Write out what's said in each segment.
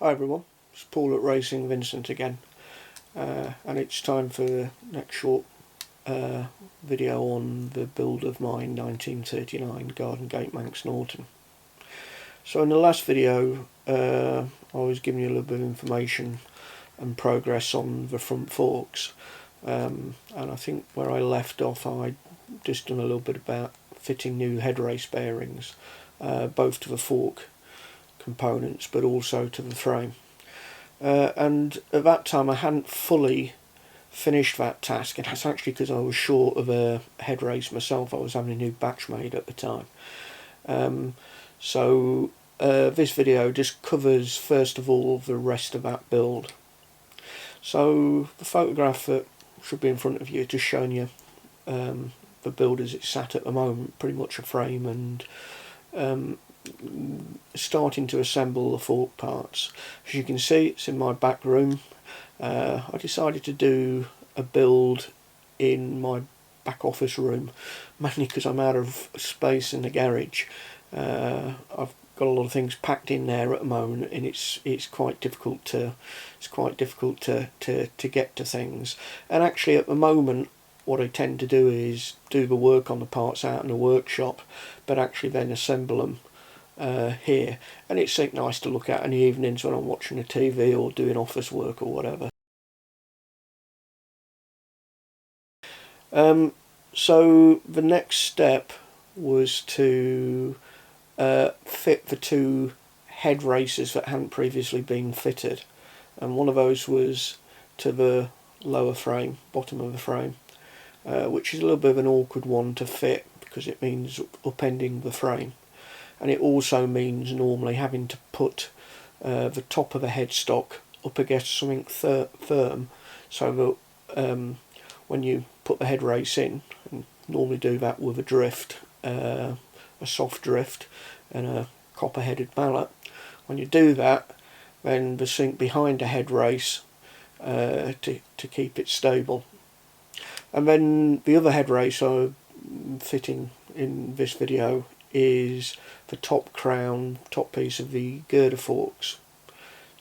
Hi everyone, it's Paul at Racing Vincent again, and it's time for the next short video on the build of my 1939 Garden Gate Manx Norton. So in the last video I was giving you a little bit of information and progress on the front forks, and I think where I left off I just done a little bit about fitting new head race bearings, both to the fork components but also to the frame, and at that time I hadn't fully finished that task, and that's actually because I was short of a head race myself. I was having a new batch made at the time. So this video just covers first of all the rest of that build. So the photograph that should be in front of you just showing you the build as it's sat at the moment, pretty much a frame and starting to assemble the fork parts. As you can see, it's in my back room. I decided to do a build in my back office room, mainly because I'm out of space in the garage. I've got a lot of things packed in there at the moment, and it's quite difficult to get to things. And actually, at the moment, what I tend to do is do the work on the parts out in the workshop, but actually then assemble them here, and it's nice to look at in the evenings when I'm watching the TV or doing office work or whatever. So the next step was to fit the two head races that hadn't previously been fitted, and one of those was to the lower frame, bottom of the frame, which is a little bit of an awkward one to fit because it means upending the frame. And it also means normally having to put the top of the headstock up against something firm, so that when you put the head race in, and normally do that with a drift, a soft drift and a copper-headed mallet, when you do that, then the sink behind the head race to keep it stable. And then the other head race I'm fitting in this video is the top crown, top piece of the girder forks.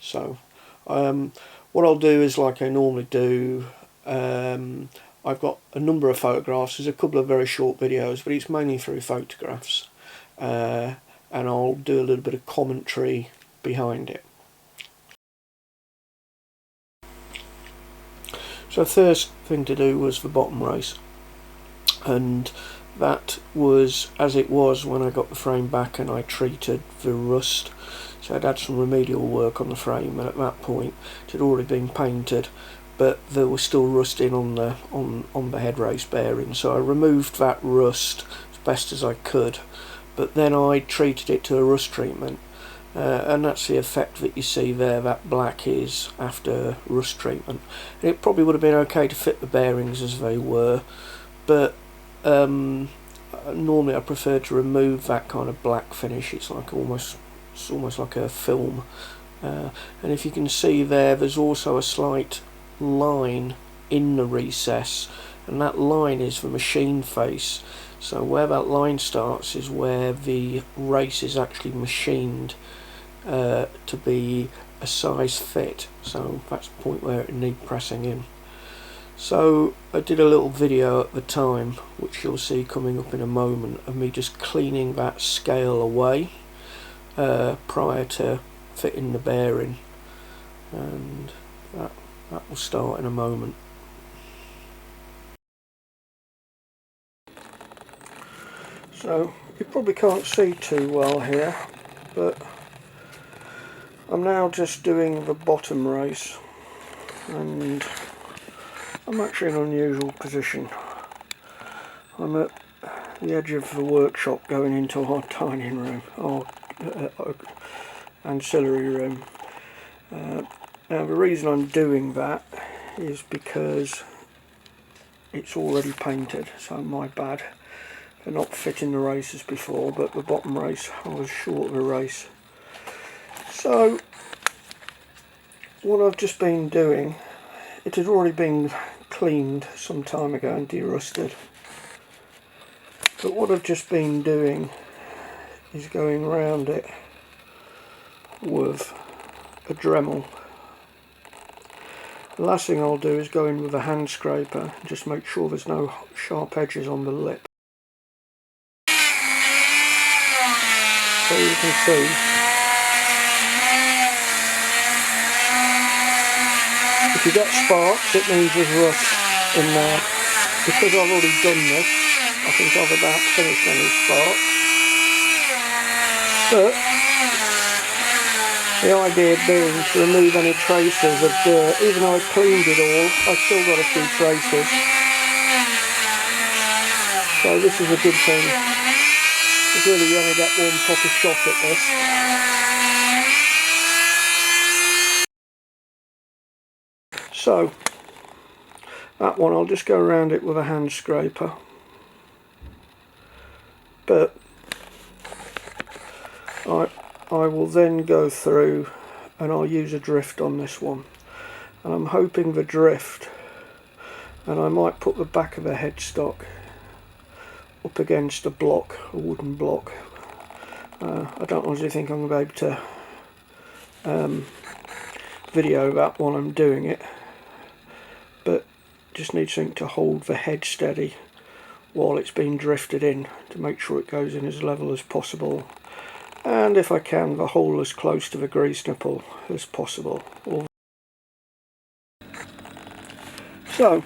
So what I'll do is, like I normally do, I've got a number of photographs. There's a couple of very short videos, but it's mainly through photographs, and I'll do a little bit of commentary behind it. So the first thing to do was the bottom race, and that was as it was when I got the frame back and I treated the rust. So I'd had some remedial work on the frame, and at that point it had already been painted, but there was still rusting on the head race bearing. So I removed that rust as best as I could, but then I treated it to a rust treatment, and that's the effect that you see there. That black is after rust treatment. And it probably would have been okay to fit the bearings as they were, but normally I prefer to remove that kind of black finish. It's almost like a film, and if you can see there's also a slight line in the recess, and that line is the machine face. So where that line starts is where the race is actually machined to be a size fit. So that's the point where it needs pressing in. So I did a little video at the time, which you'll see coming up in a moment, of me just cleaning that scale away prior to fitting the bearing, and that will start in a moment. So you probably can't see too well here, but I'm now just doing the bottom race, and I'm actually in an unusual position. I'm at the edge of the workshop going into our dining room, or ancillary room. Now the reason I'm doing that is because it's already painted, so my bad for not fitting the races before, but the bottom race I was short of a race. So what I've just been doing, it had already been cleaned some time ago and de-rusted, but what I've just been doing is going around it with a Dremel. The last thing I'll do is go in with a hand scraper and just make sure there's no sharp edges on the lip. So you can see if you get sparks, it means there's rust in there. Because I've already done this, I think I've about finished any sparks. But the idea being to remove any traces of dirt. Even though I cleaned it all, I've still got a few traces. So this is a good thing. It's really you only get one proper shot at this. So that one I'll just go around it with a hand scraper. But I will then go through and I'll use a drift on this one, and I'm hoping the drift, and I might put the back of the headstock up against a block, a wooden block. I don't honestly think I'm going to be able to video that while I'm doing it, but just need something to hold the head steady while it's being drifted in to make sure it goes in as level as possible, and if I can, the hole as close to the grease nipple as possible. So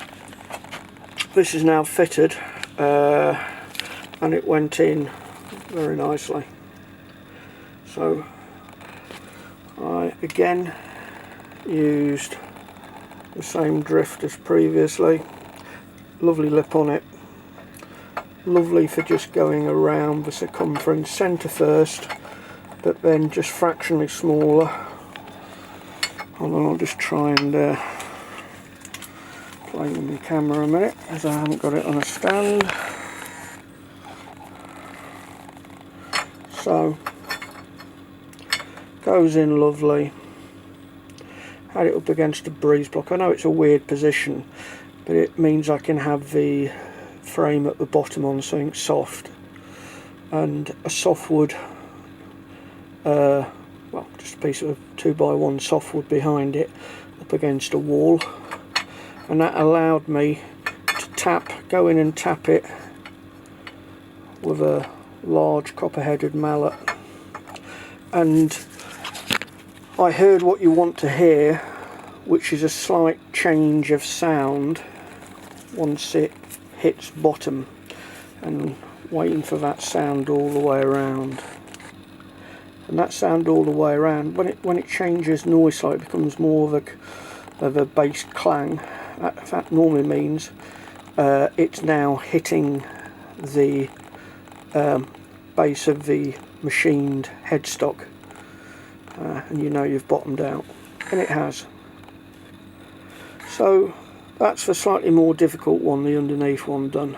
this is now fitted, and it went in very nicely. So I again used the same drift as previously. Lovely lip on it, lovely for just going around the circumference, centre first, but then just fractionally smaller. Hold on, I'll just try and play with the camera a minute, as I haven't got it on a stand. So goes in lovely. Had it up against a breeze block. I know it's a weird position, but it means I can have the frame at the bottom on something soft, and a softwood, well, just a piece of 2x1 softwood behind it up against a wall, and that allowed me to go in and tap it with a large copper-headed mallet. And I heard what you want to hear, which is a slight change of sound once it hits bottom, and waiting for that sound all the way around. And that sound all the way around, when it changes noise slightly, it becomes more of a bass clang. That normally means it's now hitting the base of the machined headstock, and you know you've bottomed out, and it has. So that's the slightly more difficult one, the underneath one done.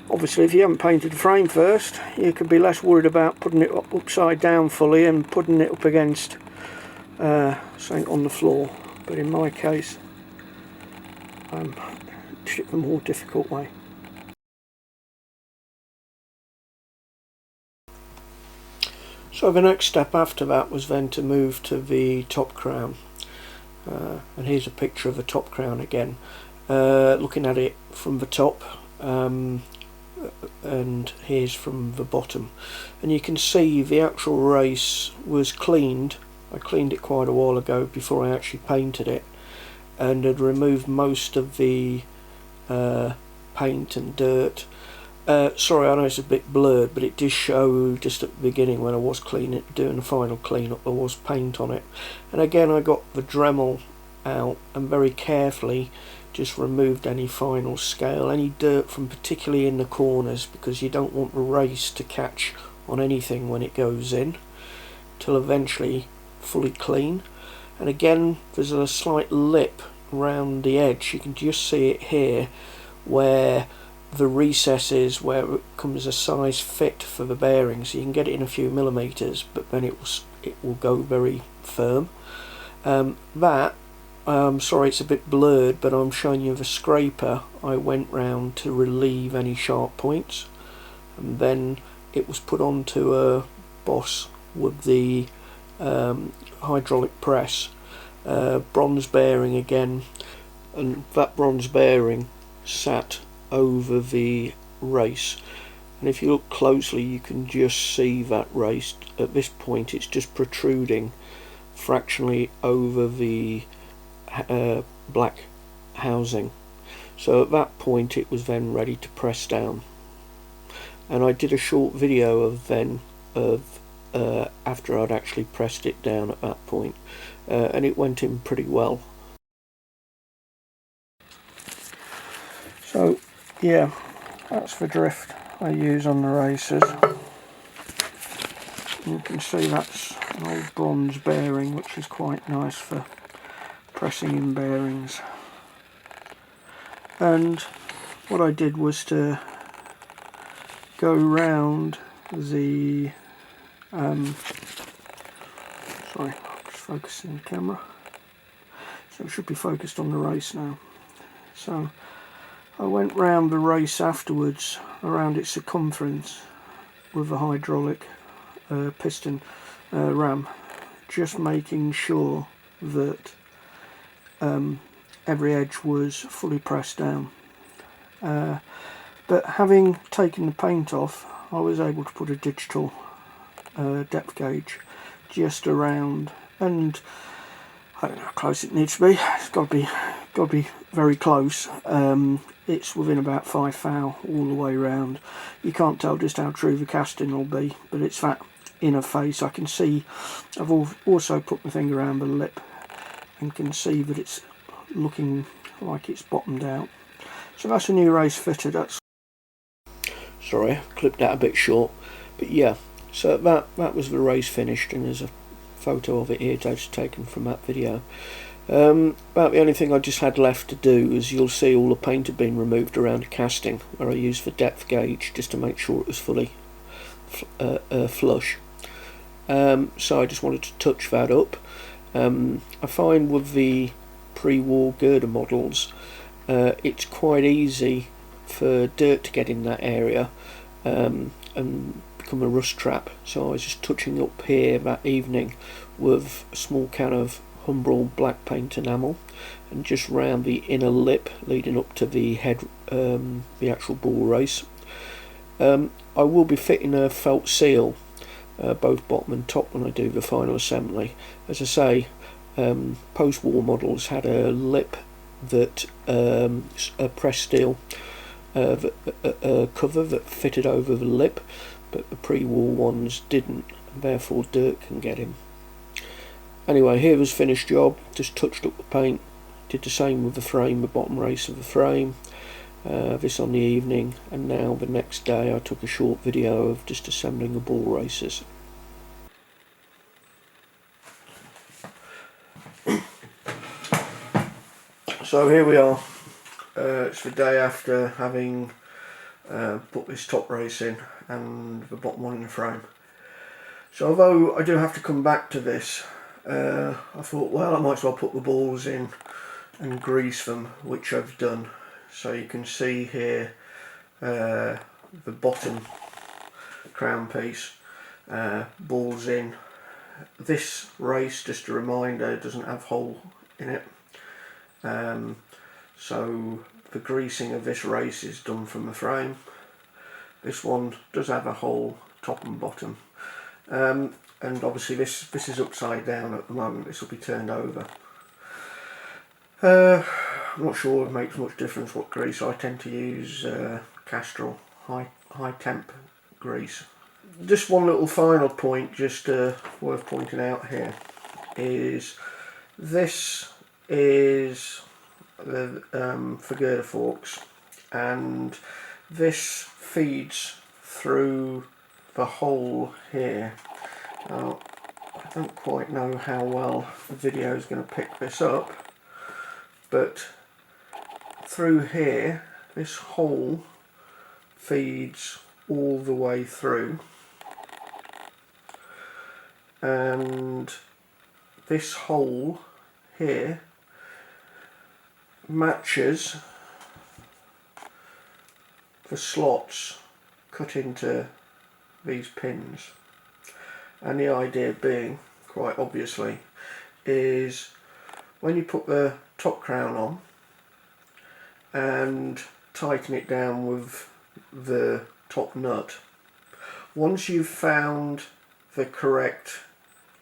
Obviously if you haven't painted the frame first, you could be less worried about putting it upside down fully and putting it up against something on the floor, but in my case I did it the more difficult way. So the next step after that was then to move to the top crown, and here's a picture of the top crown again, looking at it from the top, and here's from the bottom, and you can see the actual race was cleaned. I cleaned it quite a while ago before I actually painted it, and had removed most of the paint and dirt. Sorry, I know it's a bit blurred, but it did show just at the beginning when I was doing the final clean-up, there was paint on it. And again I got the Dremel out and very carefully just removed any final scale, any dirt from particularly in the corners, because you don't want the race to catch on anything when it goes in, till eventually fully clean. And again there's a slight lip around the edge, you can just see it here where the recess is, where it comes a size fit for the bearings. You can get it in a few millimeters, but then it will go very firm. Sorry it's a bit blurred, but I'm showing you the scraper I went round to relieve any sharp points, and then it was put onto a boss with the hydraulic press, bronze bearing again, and that bronze bearing sat over the race, and if you look closely you can just see that race. At this point it's just protruding fractionally over the black housing, so at that point it was then ready to press down. And I did a short video of after I'd actually pressed it down at that point, and it went in pretty well. So yeah, that's the drift I use on the racers. You can see that's an old bronze bearing, which is quite nice for pressing in bearings. And what I did was to go round the sorry, just focusing the camera, so it should be focused on the race now. So I went round the race afterwards, around its circumference, with a hydraulic piston ram, just making sure that every edge was fully pressed down. But having taken the paint off, I was able to put a digital depth gauge just around, and I don't know how close it needs to be. It's got to be very close. It's within about 5 thou all the way round. You can't tell just how true the casting will be, but it's that inner face. I can see. I've also put my finger around the lip and can see that it's looking like it's bottomed out. So that's a new race fitted. That's, sorry, I clipped that a bit short, but yeah. So that was the race finished, and there's a photo of it here just taken from that video. About the only thing I just had left to do is, you'll see all the paint had been removed around the casting, where I used the depth gauge just to make sure it was fully flush. So I just wanted to touch that up. I find with the pre-war girder models, it's quite easy for dirt to get in that area and become a rust trap. So I was just touching up here that evening with a small can of Humbrol black paint enamel, and just round the inner lip leading up to the head, the actual ball race. I will be fitting a felt seal both bottom and top when I do the final assembly. As I say, post-war models had a lip that a pressed steel cover that fitted over the lip, but the pre-war ones didn't, and therefore dirt can get in. Anyway, here was finished job. Just touched up the paint, did the same with the frame, the bottom race of the frame, this on the evening, and now the next day I took a short video of just assembling the ball races. So here we are. It's the day after having put this top race in and the bottom one in the frame. So although I do have to come back to this, I thought, well, I might as well put the balls in and grease them, which I've done. So you can see here the bottom crown piece, balls in. This race, just a reminder, doesn't have hole in it. So the greasing of this race is done from the frame. This one does have a hole, top and bottom. And obviously this is upside down at the moment. This will be turned over. I'm not sure it makes much difference what grease. I tend to use Castrol high temp grease. Just one little final point, just worth pointing out here, is this is the for girder forks, and this feeds through the hole here. Now, I don't quite know how well the video is going to pick this up, but through here, this hole feeds all the way through, and this hole here matches the slots cut into these pins. And the idea being, of quite obviously, is when you put the top crown on and tighten it down with the top nut, once you've found the correct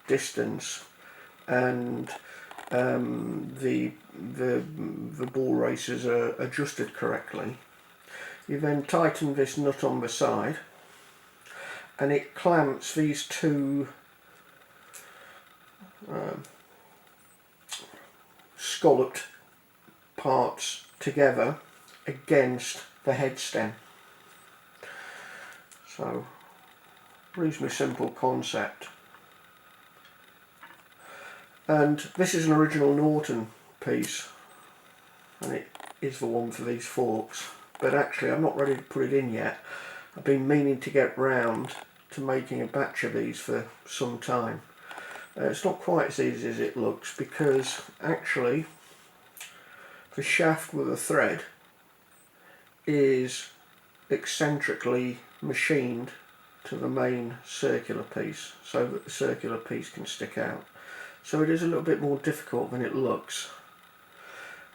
distance and the ball races are adjusted correctly, you then tighten this nut on the side and it clamps these two scalloped parts together against the head stem. So, reasonably simple concept. And this is an original Norton piece, and it is the one for these forks, but actually I'm not ready to put it in yet. I've been meaning to get round to making a batch of these for some time. It's not quite as easy as it looks, because actually the shaft with a thread is eccentrically machined to the main circular piece so that the circular piece can stick out. So it is a little bit more difficult than it looks.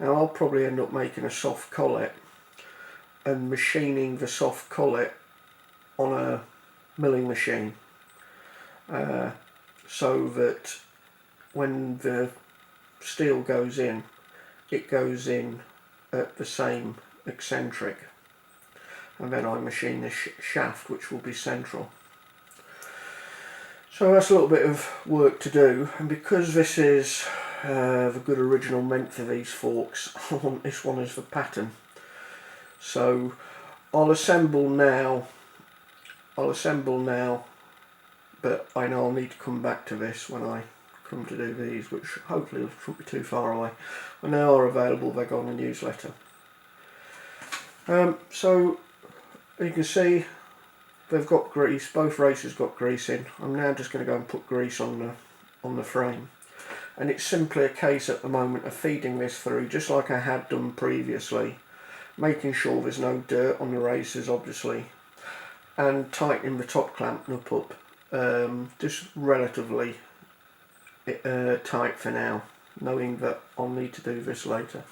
Now I'll probably end up making a soft collet and machining the soft collet on a milling machine so that when the steel goes in, it goes in at the same eccentric, and then I machine the shaft, which will be central. So that's a little bit of work to do, and because this is the good original meant for these forks, I want this one as the pattern. So I'll assemble now, but I know I'll need to come back to this when I come to do these, which hopefully shouldn't be too far away. When they are available, they go on the newsletter. So you can see they've got grease, both racers got grease in. I'm now just going to go and put grease on the frame, and it's simply a case at the moment of feeding this through just like I had done previously, making sure there's no dirt on the racers obviously, and tightening the top clamp nut up just relatively tight for now, knowing that I'll need to do this later.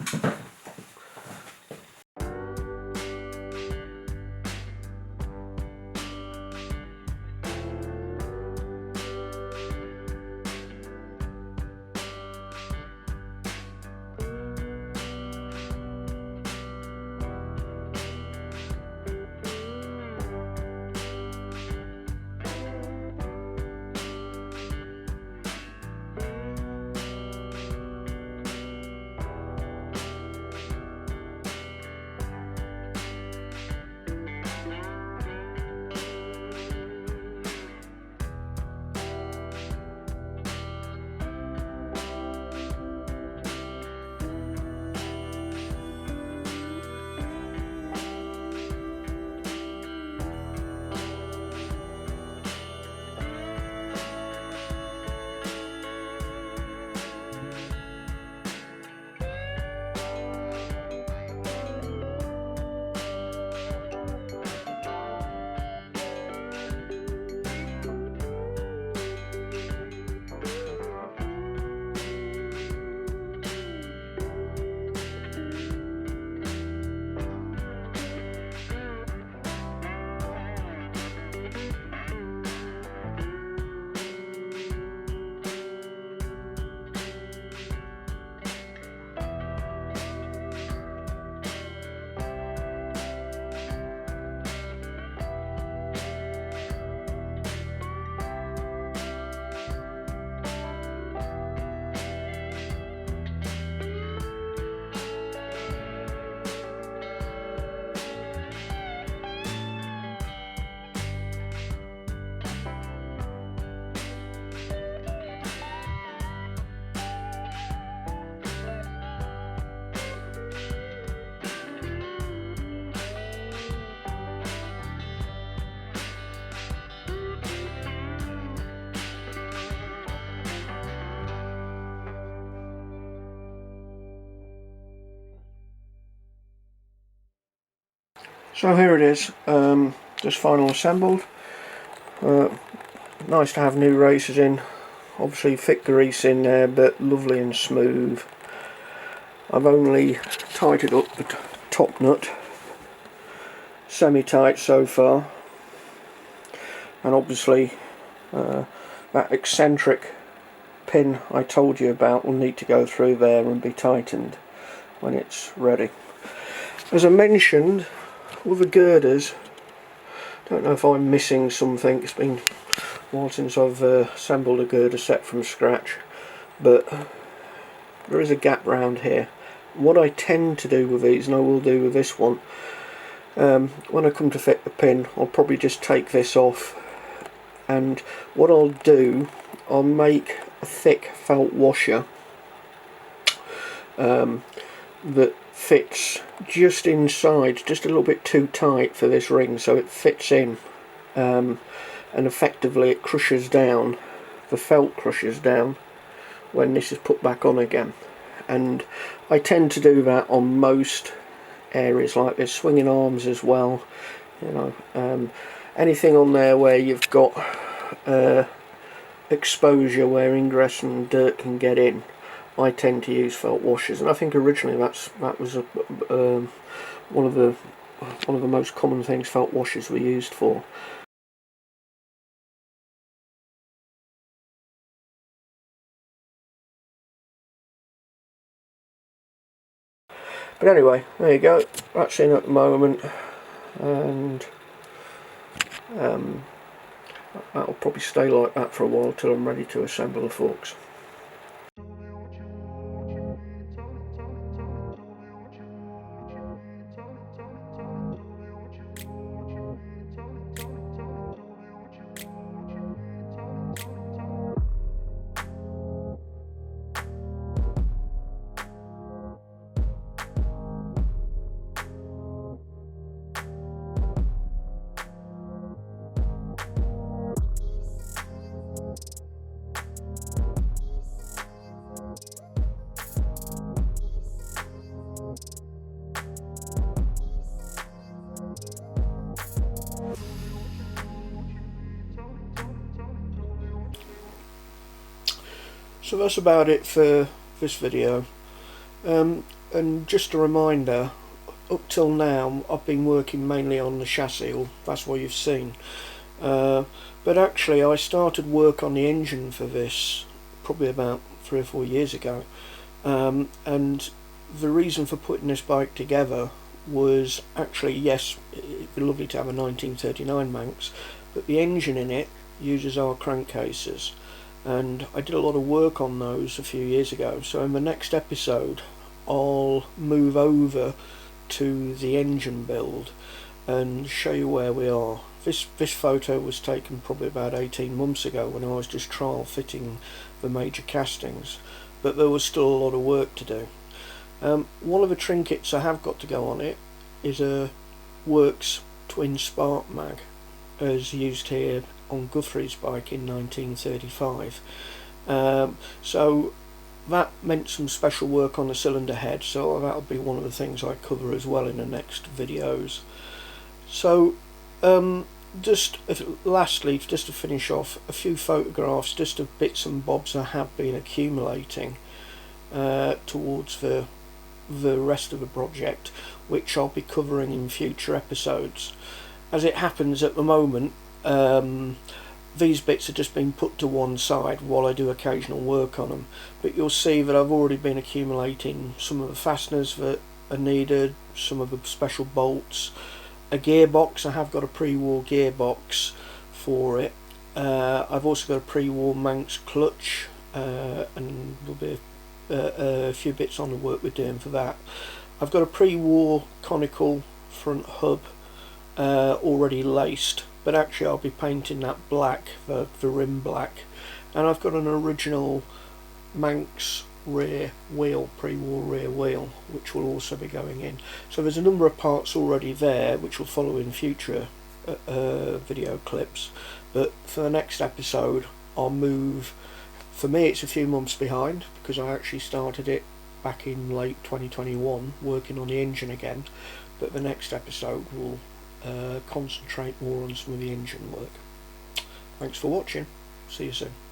So here it is, just final assembled. Nice to have new racers in obviously thick grease in there, but lovely and smooth. I've only tightened up the top nut, semi-tight so far, and obviously that eccentric pin I told you about will need to go through there and be tightened when it's ready. As I mentioned, with the girders, don't know if I'm missing something. It's been a while since I've assembled a girder set from scratch, but there is a gap round here. What I tend to do with these, and I will do with this one, when I come to fit the pin, I'll probably just take this off, and what I'll do, I'll make a thick felt washer that fits just inside, just a little bit too tight for this ring, so it fits in, and effectively it crushes down, the felt crushes down when this is put back on again. And I tend to do that on most areas like this, swinging arms as well, you know, anything on there where you've got exposure where ingress and dirt can get in, I tend to use felt washers, and I think originally that was one of the most common things felt washers were used for. But anyway, there you go. That's in at the moment, and that'll probably stay like that for a while till I'm ready to assemble the forks. So that's about it for this video, and just a reminder, up till now I've been working mainly on the chassis, or that's what you've seen, but actually I started work on the engine for this probably about 3 or 4 years ago, and the reason for putting this bike together was actually, yes, it'd be lovely to have a 1939 Manx, but the engine in it uses our crankcases, and I did a lot of work on those a few years ago. So in the next episode I'll move over to the engine build and show you where we are. This photo was taken probably about 18 months ago when I was just trial fitting the major castings, but there was still a lot of work to do. One of the trinkets I have got to go on it is a Works twin spark mag, as used here on Guthrie's bike in 1935. So that meant some special work on the cylinder head, so that'll be one of the things I cover as well in the next videos. So lastly, just to finish off, a few photographs just of bits and bobs I have been accumulating towards the rest of the project, which I'll be covering in future episodes. As it happens at the moment, these bits are just being put to one side while I do occasional work on them, but you'll see that I've already been accumulating some of the fasteners that are needed, some of the special bolts, a gearbox. I have got a pre-war gearbox for it. I've also got a pre-war Manx clutch, and there'll be a few bits on the work we're doing for that. I've got a pre-war conical front hub already laced, but actually I'll be painting that black, the rim black, and I've got an original Manx rear wheel, pre-war rear wheel, which will also be going in. So there's a number of parts already there which will follow in future video clips, but for the next episode I'll move. For me it's a few months behind because I actually started it back in late 2021 working on the engine again, but the next episode will concentrate more on some of the engine work. Thanks for watching. See you soon.